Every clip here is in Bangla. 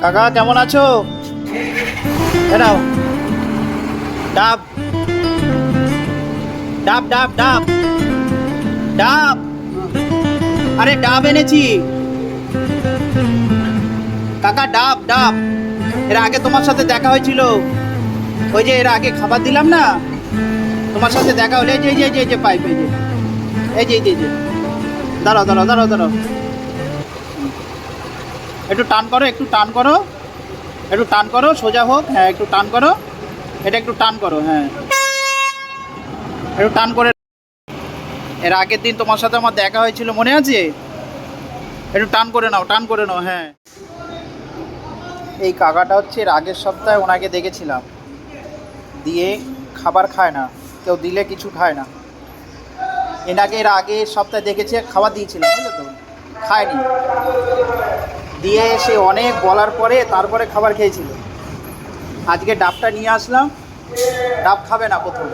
কাকা কেমন আছো? এনাও ডাব ডাব ডাব ডাব ডাব, আরে ডাব এনেছি কাকা, ডাব ডাব। এর আগে তোমার সাথে দেখা হয়েছিল, ওই যে এর আগে খাবার দিলাম না, তোমার সাথে দেখা হলে এই যে এই যে এই যে পাইপ, এই যে এই যে এই যে দাঁড়াও দাঁড়াও দাঁড়াও দাঁড়াও, একটু টান করো, একটু টান করো, একটু টান করো, সোজা হোক। হ্যাঁ একটু টান করো, এটা একটু টান করো, হ্যাঁ একটু টান করে। এর আগের দিন তোমার সাথে আমার দেখা হয়েছিল, মনে আছে? একটু টান করে নাও, টান করে নাও। হ্যাঁ, এই কাকাটা হচ্ছে এর আগের সপ্তাহে ওনাকে দেখেছিলাম, দিয়ে খাবার খায় না, কেউ দিলে কিছু খায় না। এনাকে এর আগের সপ্তাহে দেখেছে, খাবার দিয়েছিলাম, বুঝলে তো, খায়নি, দিয়ে সে অনেক বলার পরে তারপরে খাবার খেয়েছিল। আজকে ডাবটা নিয়ে আসলাম, ডাব খাবে না প্রথম,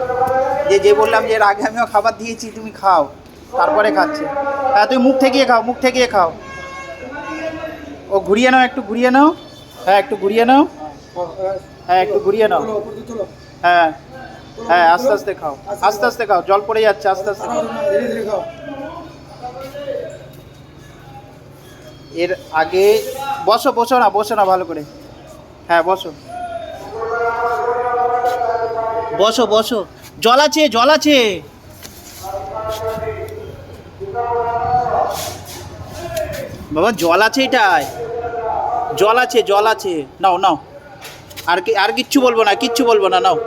যে বললাম যে এর আগে আমিও খাবার দিয়েছি, তুমি খাও, তারপরে খাচ্ছে। হ্যাঁ তুমি মুখ ঠেকিয়ে খাও, মুখ ঠেকিয়ে খাও। ও ঘুরিয়ে নাও, একটু ঘুরিয়ে নাও, হ্যাঁ একটু ঘুরিয়ে নাও, হ্যাঁ একটু ঘুরিয়ে নাও, হ্যাঁ হ্যাঁ আস্তে আস্তে খাও, আস্তে আস্তে খাও, জল পড়ে যাচ্ছে, আস্তে আস্তে খাও। এর আগে বসো, বসো না, বসো না ভালো করে, হ্যাঁ বসো বসো বসো, জল আছে, জল আছে, বাবা জল আছে, এটাই জল আছে, জল আছে, নাও নাও, আর কিচ্ছু বলবো না, কিচ্ছু বলবো না, নাও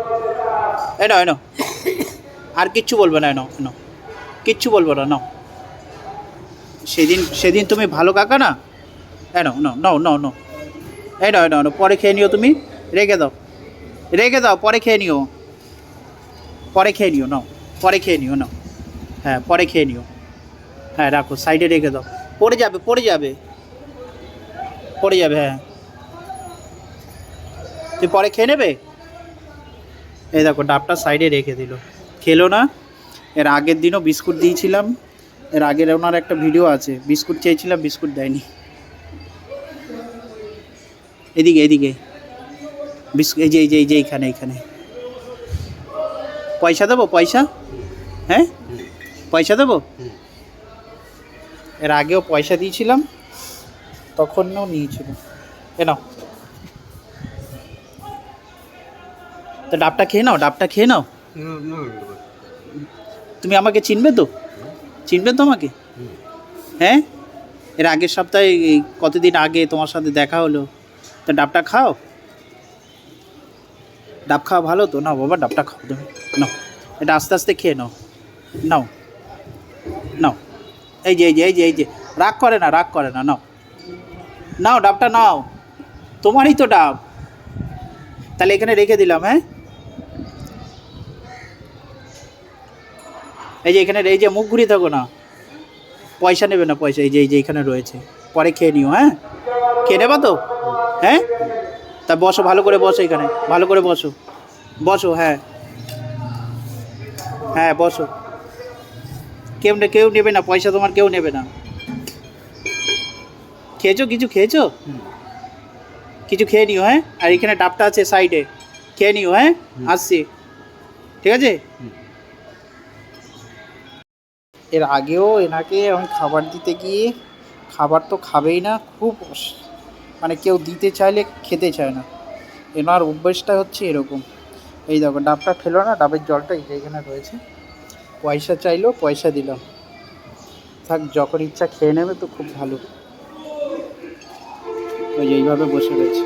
এই নাও, এই নাও, আর কিচ্ছু বলবো না, নাও নাও, কিচ্ছু বলবো না, নাও। সেদিন তুমি ভালো কাকা না, এই নাও নাও নাও নাও নাও, এই নাও, এই নাও, পরে খেয়ে নিও, তুমি রেখে দাও, রেখে দাও, পরে খেয়ে নিও, পরে খেয়ে নিও, নাও পরে খেয়ে নিও, নাও, হ্যাঁ পরে খেয়ে নিও, হ্যাঁ রাখো, সাইডে রেখে দাও, পড়ে যাবে, পড়ে যাবে, পড়ে যাবে, হ্যাঁ তুই পরে খেয়ে নেবে। এই দেখো ডাবটা সাইডে রেখে দিল, খেলো না। এর আগের দিনও বিস্কুট দিয়েছিলাম, এর আগের ওনার একটা ভিডিও আছে, বিস্কুট চেয়েছিলাম, বিস্কুট দেয়নি। এদিকে এদিকে বিস্কুট, এই যে এই যে এই যে এইখানে এইখানে, পয়সা দেবো, পয়সা, হ্যাঁ পয়সা দেবো। এর আগেও পয়সা দিয়েছিলাম, তখনও নিয়েছিল। এ নাও, তো ডাবটা খেয়ে নাও, ডাবটা খেয়ে নাও। তুমি আমাকে চিনবে তো, চিনবে তো আমাকে? হ্যাঁ, এর আগের সপ্তাহে কতদিন আগে তোমার সাথে দেখা হলো, তো ডাবটা খাও, ডাব খাওয়া ভালো তো, নাও বাবা ডাবটা খাও তুমি, নাও, এটা আস্তে আস্তে খেয়ে নাও, নাও নাও, এই যে এই যে এই যে এই যে, রাগ করে না, রাগ করে না, নাও নাও ডাবটা নাও, তোমারই তো ডাব, তাহলে এখানে রেখে দিলাম। হ্যাঁ এই যে এখানে, এই যে মুখ ঘুরিয়ে থাকো না, পয়সা নেবে না, পয়সা এই যে এই যে এখানে রয়েছে, পরে খেয়ে নিও, হ্যাঁ খেয়ে নেবা তো, হ্যাঁ তা বসো, ভালো করে বসো, এখানে ভালো করে বসো, বসো, হ্যাঁ হ্যাঁ বসো, কেউ নেবে না পয়সা, তোমার কেউ নেবে না। খেয়েছো কিছু, খেয়েছো কিছু, খেয়ে নিও, হ্যাঁ আর এখানে ডাবটা আছে সাইডে, খেয়ে নিও, হ্যাঁ আসছি, ঠিক আছে। এর আগেও এনাকে আমি খাবার দিতে গিয়ে, খাবার তো খাবেই না, খুব মানে কেউ দিতে চাইলে খেতে চায় না, এনার অভ্যেসটা হচ্ছে এরকম। এই দেখো ডাবটা খেলো না, ডাবের জলটা এই যে এখানে রয়েছে, পয়সা চাইলো, পয়সা দিলাম, থাক যখন ইচ্ছা খেয়ে নেবে, তো খুব ভালো। ওই যে এইভাবে বসে রয়েছে।